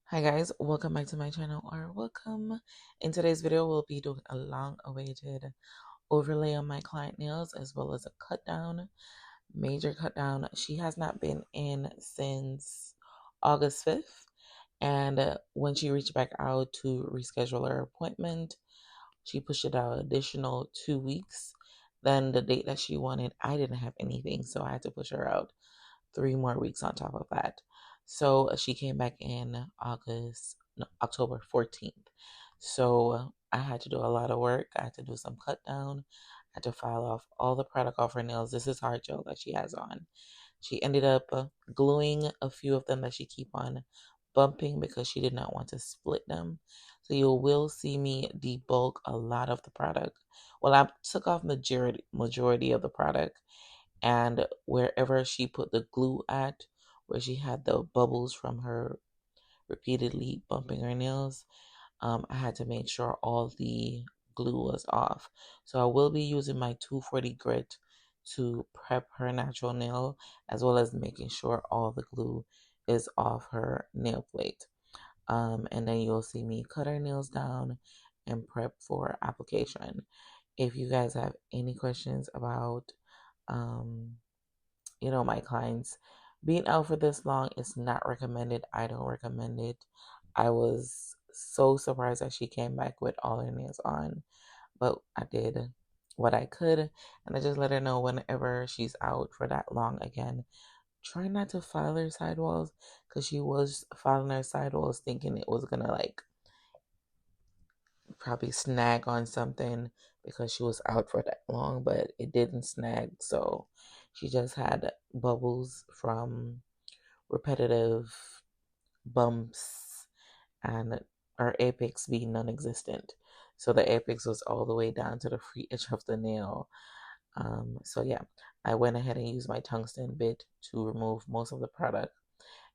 Hi guys, welcome back to my channel, or welcome. In today's video, we'll be doing a long-awaited overlay on my client nails as well as a cut down, major cut down. She has not been in since August 5th, and when she reached back out to reschedule her appointment, she pushed it out additional 2 weeks. Then the date that she wanted, I didn't have anything, so I had to push her out 3 more weeks on top of that. So she came back in October 14th. So I had to do a lot of work. I had to do some cut down. I had to file off all the product off her nails. This is Hardgel that she has on. She ended up gluing a few of them that she keep on bumping because she did not want to split them. So you will see me debulk a lot of the product. Well, I took off majority of the product, and wherever she put the glue at, where she had the bubbles from her repeatedly bumping her nails, I had to make sure all the glue was off. So I will be using my 240 grit to prep her natural nail, as well as making sure all the glue is off her nail plate. And then you'll see me cut her nails down and prep for application. If you guys have any questions about my clients being out for this long is not recommended. I don't recommend it. I was so surprised that she came back with all her nails on, but I did what I could, and I just let her know whenever she's out for that long again, try not to file her sidewalls, because she was filing her sidewalls thinking it was gonna probably snag on something because she was out for that long, but it didn't snag. So she just had bubbles from repetitive bumps and her apex being non-existent. So the apex was all the way down to the free edge of the nail. So yeah, I went ahead and used my tungsten bit to remove most of the product.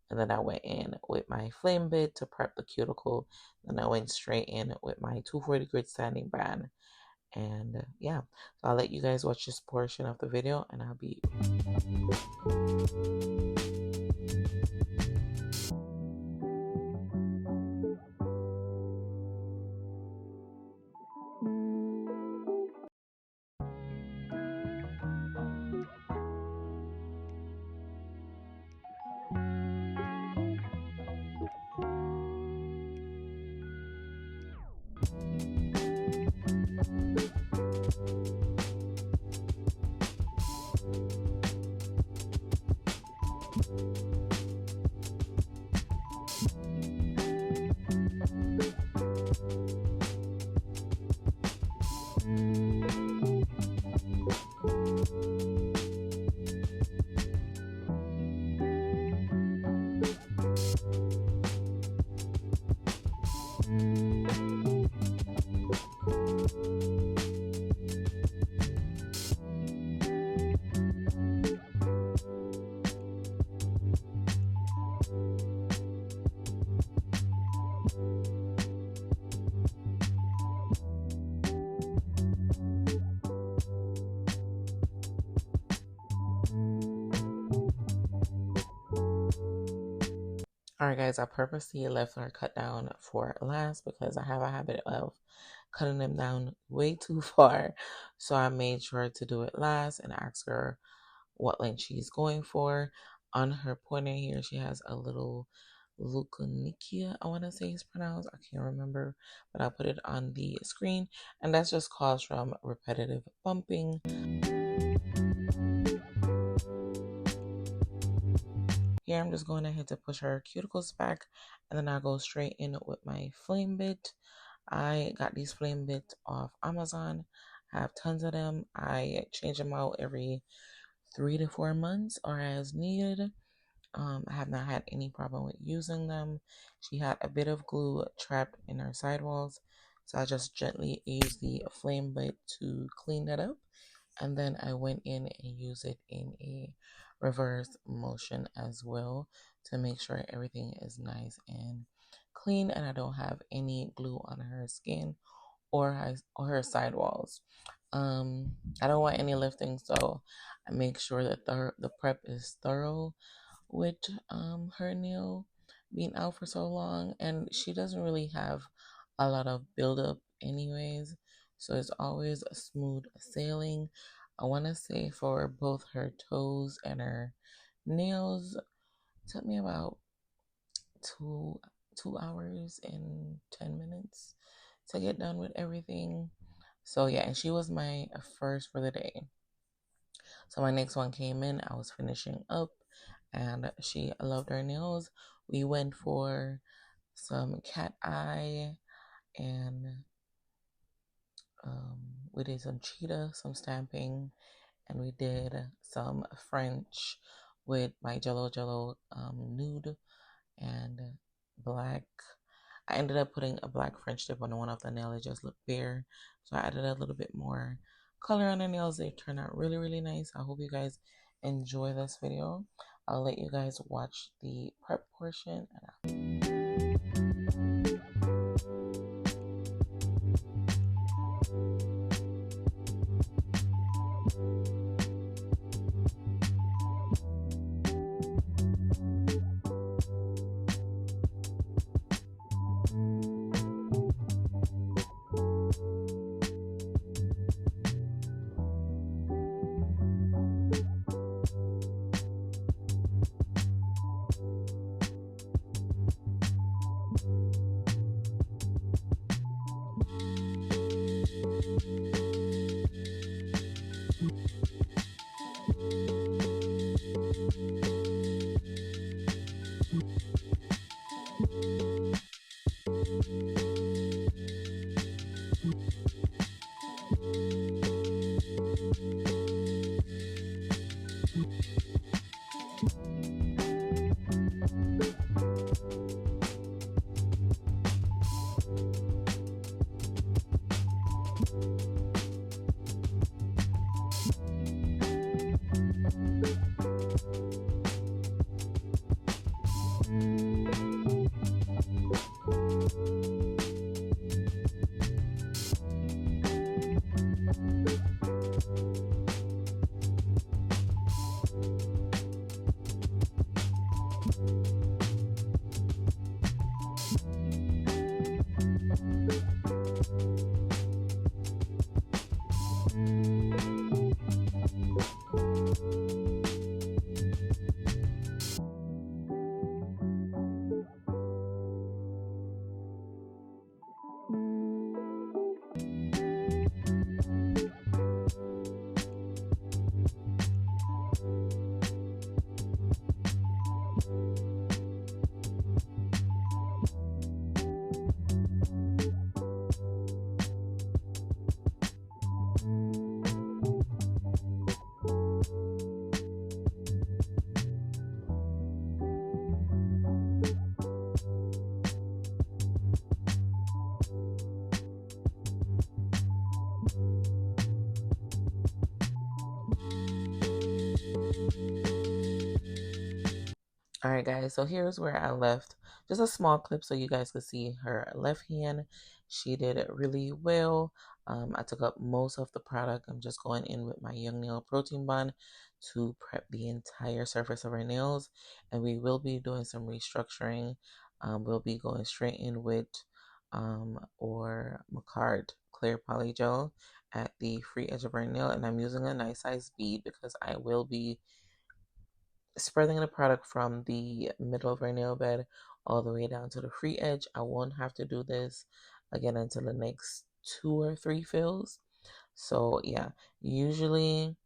And then I went in with my flame bit to prep the cuticle. Then I went straight in with my 240 grit sanding band. And yeah, so I'll let you guys watch this portion of the video, and I'll be... Alright guys, I purposely left her cut down for last because I have a habit of cutting them down way too far. So I made sure to do it last and ask her what length she's going for. On her pointer here, she has a little Lucanikia, I want to say it's pronounced. I can't remember, but I'll put it on the screen. And that's just caused from repetitive bumping. Here I'm just going ahead to push her cuticles back, and then I'll go straight in with my flame bit. I got these flame bits off Amazon. I have tons of them. I change them out every 3 to 4 months or as needed. I have not had any problem with using them. She had a bit of glue trapped in her sidewalls, so I just gently used the flame bit to clean that up. And then I went in and used it in a reverse motion as well to make sure everything is nice and clean and I don't have any glue on her skin or her sidewalls. I don't want any lifting, so I make sure that the prep is thorough with her nail being out for so long, and she doesn't really have a lot of buildup anyways, so it's always a smooth sailing. I want to say for both her toes and her nails, it took me about two 2 hours and 10 minutes to get done with everything. So yeah, and she was my first for the day. So my next one came in, I was finishing up, and she loved her nails. We went for some cat eye, and we did some cheetah, some stamping, and we did some French with my Jello Jello nude and black. I ended up putting a black French tip on one of the nails. It just looked bare, so I added a little bit more color on the nails. They turned out really, really nice. I hope you guys enjoy this video. I'll let you guys watch the prep portion. All right, guys, so here's where I left just a small clip so you guys could see her left hand. She did it really well. I took up most of the product. I'm just going in with my Young Nail Protein Bond to prep the entire surface of her nails. And we will be doing some restructuring. We'll be going straight in with or Macard Clear Poly Gel at the free edge of her nail. And I'm using a nice size bead because I will be spreading the product from the middle of our nail bed all the way down to the free edge. I won't have to do this again until the next 2 or 3 fills. So yeah, usually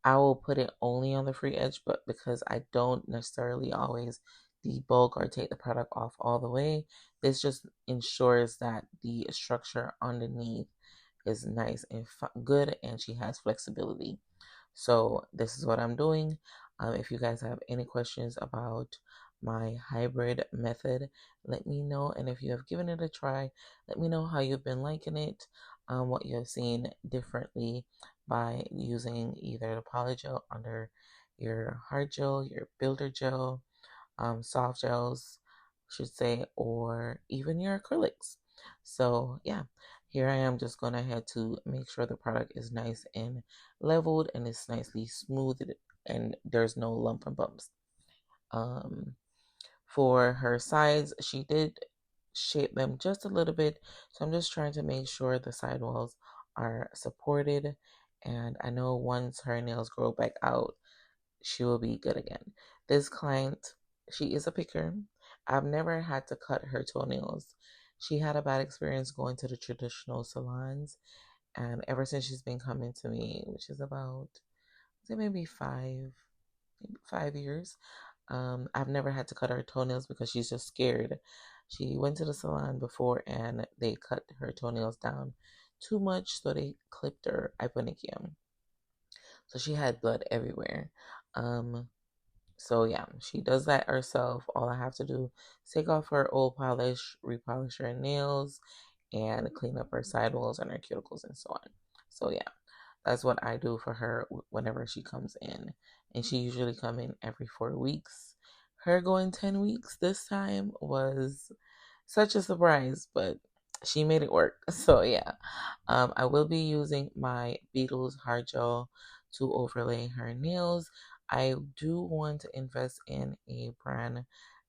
I will put it only on the free edge, but because I don't necessarily always debulk or take the product off all the way, this just ensures that the structure underneath is nice and good, and she has flexibility. So this is what I'm doing. If you guys have any questions about my hybrid method, let me know. And if you have given it a try, let me know how you've been liking it, what you have seen differently by using either the poly gel under your hard gel, your builder gel, soft gels, I should say, or even your acrylics. So yeah, here I am just going ahead to make sure the product is nice and leveled and it's nicely smoothed and there's no lump and bumps. For her sides, she did shape them just a little bit. So I'm just trying to make sure the sidewalls are supported. And I know once her nails grow back out, she will be good again. This client, she is a picker. I've never had to cut her toenails. She had a bad experience going to the traditional salons, and ever since she's been coming to me, which is about, I think maybe 5 years, I've never had to cut her toenails because she's just scared. She went to the salon before and they cut her toenails down too much, so they clipped her hyponychium. So she had blood everywhere. So yeah, she does that herself. All I have to do is take off her old polish, repolish her nails, and clean up her sidewalls and her cuticles and so on. So yeah, that's what I do for her whenever she comes in. And she usually come in every 4 weeks. Her going 10 weeks this time was such a surprise, but she made it work. So yeah, I will be using my Beetles Hardgel to overlay her nails. I do want to invest in a brand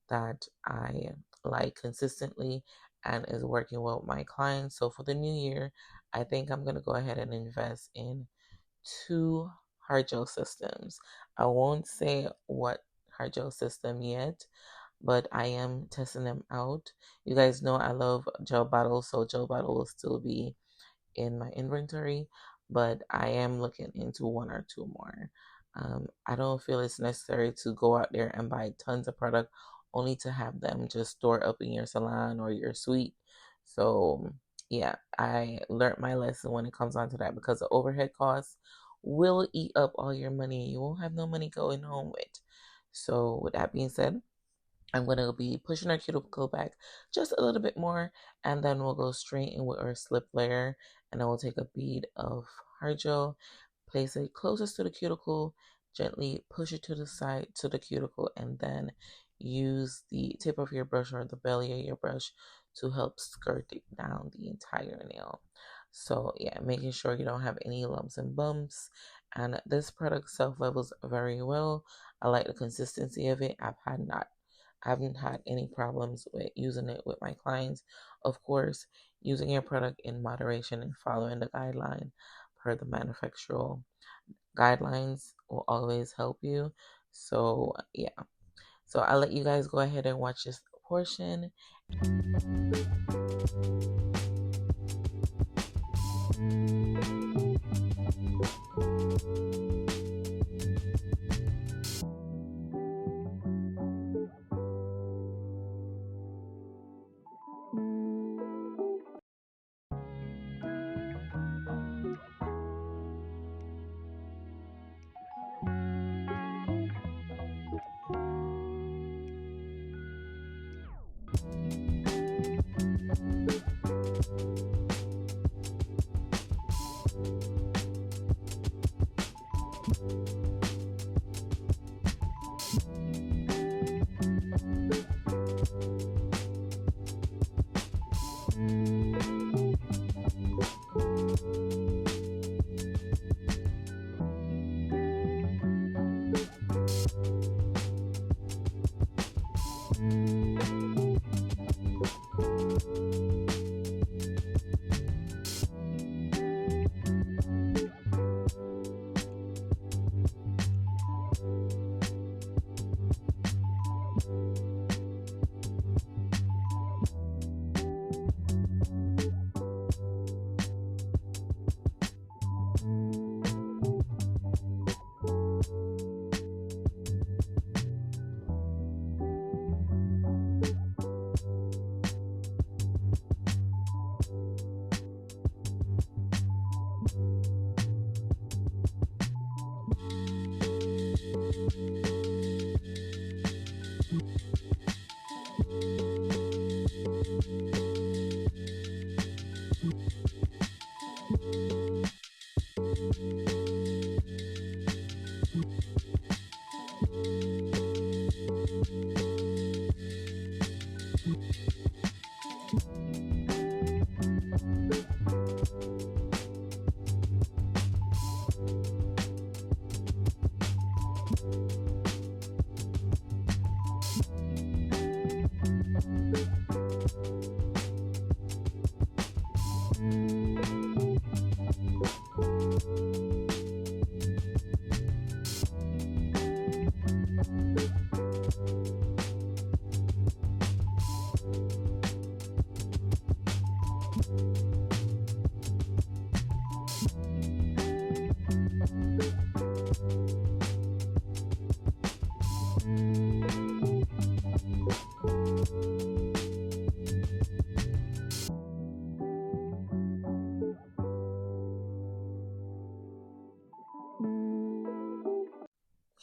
that I like consistently and is working well with my clients. So for the new year, I think I'm going to go ahead and invest in 2 Hardgel systems. I won't say what Hardgel system yet, but I am testing them out. You guys know I love gel bottles, so gel bottle will still be in my inventory, but I am looking into 1 or 2 more. I don't feel it's necessary to go out there and buy tons of product only to have them just store up in your salon or your suite. So yeah, I learned my lesson when it comes on to that, because the overhead costs will eat up all your money. You won't have no money going home with. So with that being said, I'm going to be pushing our cuticle back just a little bit more, and then we'll go straight in with our slip layer, and I will take a bead of hard gel, place it closest to the cuticle, gently push it to the side to the cuticle, and then use the tip of your brush or the belly of your brush to help skirt it down the entire nail. So yeah, making sure you don't have any lumps and bumps. And this product self levels very well. I like the consistency of it. I haven't had any problems with using it with my clients. Of course, using your product in moderation and following the guideline per the manufacturer guidelines will always help you. So yeah. So I'll let you guys go ahead and watch this portion.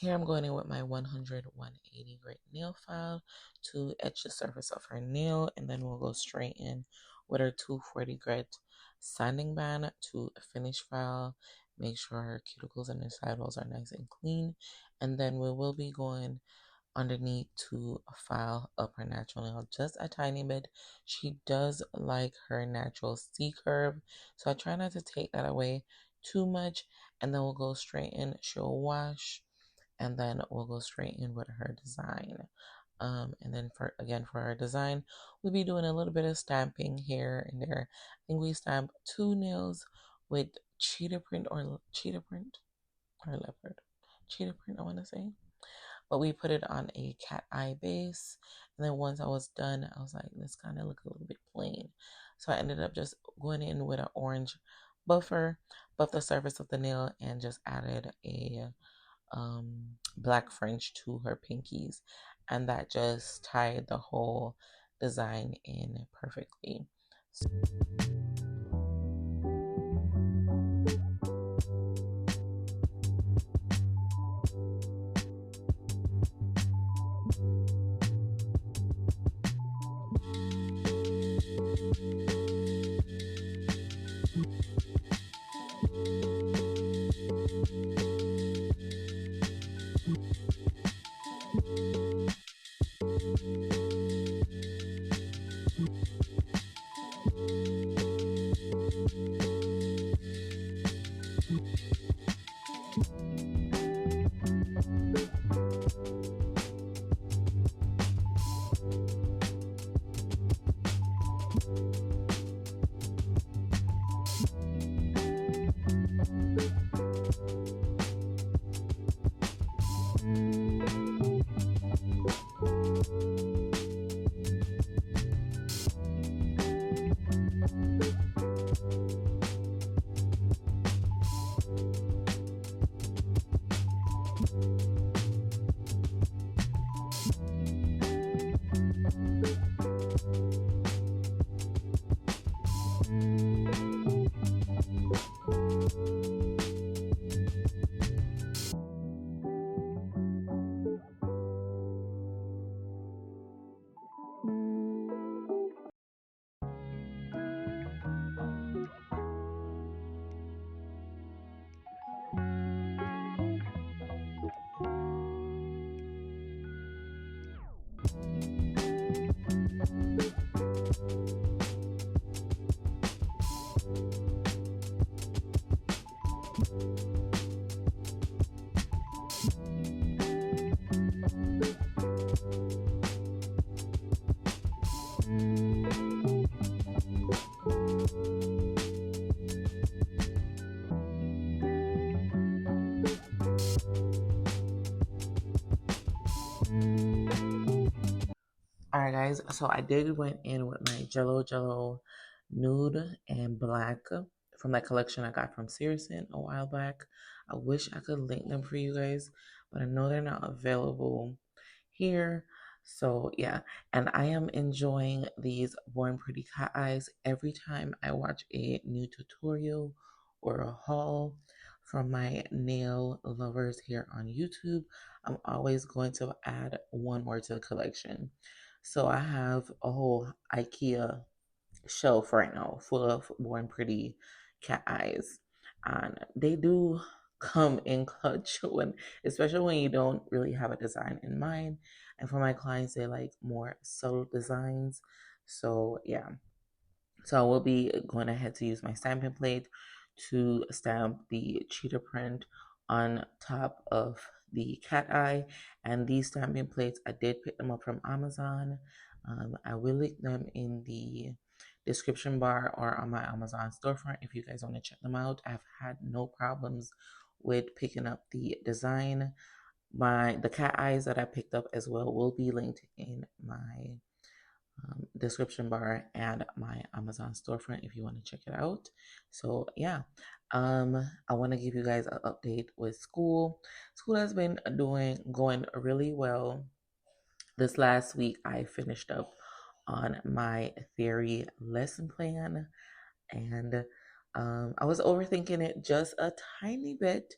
Here I'm going in with my 100-180 grit nail file to etch the surface of her nail, and then we'll go straight in with our 240 grit sanding band to finish file. Make sure her cuticles and her sidewalls are nice and clean, and then we will be going underneath to file up her natural nail just a tiny bit. She does like her natural C curve, so I try not to take that away too much, and then we'll go straight in. She'll wash, and then we'll go straight in with her design. And then for our design, we'll be doing a little bit of stamping here and there. I think we stamp 2 nails with cheetah print or leopard cheetah print, I want to say. But we put it on a cat eye base, and then once I was done, I was like, this kind of look a little bit plain, so I ended up just going in with an orange buffer, buffed the surface of the nail, and just added a black French to her pinkies, and that just tied the whole design in perfectly. All right, guys. So I did went in with my Jello nude and black from that collection I got from Searson a while back. I wish I could link them for you guys, but I know they're not available here. So yeah, and I am enjoying these Born Pretty cat eyes every time I watch a new tutorial or a haul from my nail lovers here on YouTube. I'm always going to add one more to the collection. So I have a whole IKEA shelf right now full of Born Pretty cat eyes. And they do come in clutch when, especially when you don't really have a design in mind. And for my clients, they like more subtle designs. So yeah. So I will be going ahead to use my stamping plate to stamp the cheetah print on top of the cat eye. And these stamping plates, I did pick them up from Amazon. I will link them in the description bar or on my Amazon storefront if you guys want to check them out. I've had no problems with picking up the design. The cat eyes that I picked up as well will be linked in my description bar and my Amazon storefront if you want to check it out. So yeah, I want to give you guys an update with school. School has been going really well. This last week I finished up on my theory lesson plan, and I was overthinking it just a tiny bit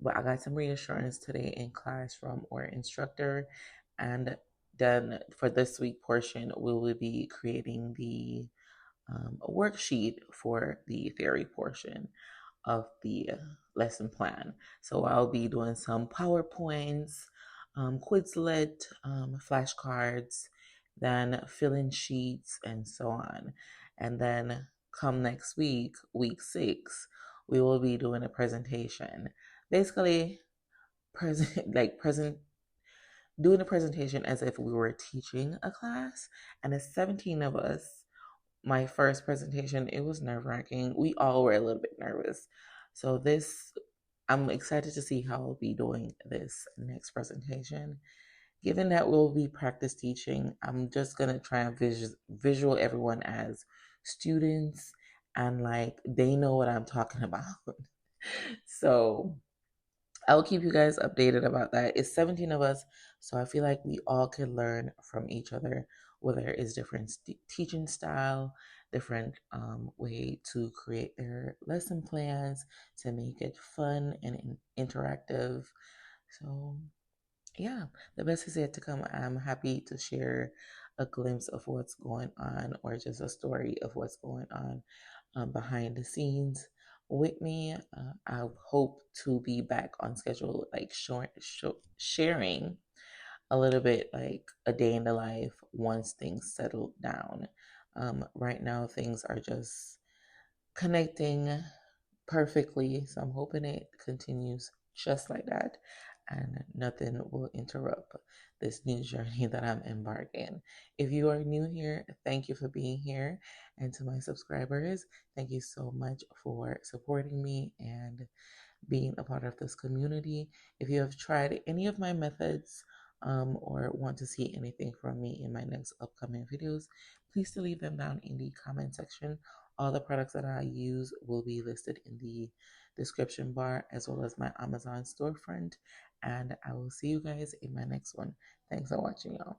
But I got some reassurance today in class from our instructor. And then for this week portion, we will be creating the worksheet for the theory portion of the lesson plan. So I'll be doing some PowerPoints, Quizlet, flashcards, then fill-in sheets, and so on. And then come next week, week 6, we will be doing a presentation. Basically, present doing a presentation as if we were teaching a class, and there's 17 of us. My first presentation, it was nerve-wracking. We all were a little bit nervous. So I'm excited to see how I'll be doing this next presentation. Given that we'll be practice teaching, I'm just gonna try and visual everyone as students, and like they know what I'm talking about. So I'll keep you guys updated about that. It's 17 of us, so I feel like we all can learn from each other, whether it's different teaching style, different way to create their lesson plans to make it fun and interactive. So yeah, the best is yet to come. I'm happy to share a glimpse of what's going on, or just a story of what's going on behind the scenes with me. I hope to be back on schedule, like sharing a little bit, like a day in the life once things settle down. Right now, things are just connecting perfectly. So I'm hoping it continues just like that and nothing will interrupt this new journey that I'm embarking. If you are new here, thank you for being here. And to my subscribers, thank you so much for supporting me and being a part of this community. If you have tried any of my methods or want to see anything from me in my next upcoming videos, please to leave them down in the comment section. All the products that I use will be listed in the description bar, as well as my Amazon storefront. And I will see you guys in my next one. Thanks for watching, y'all.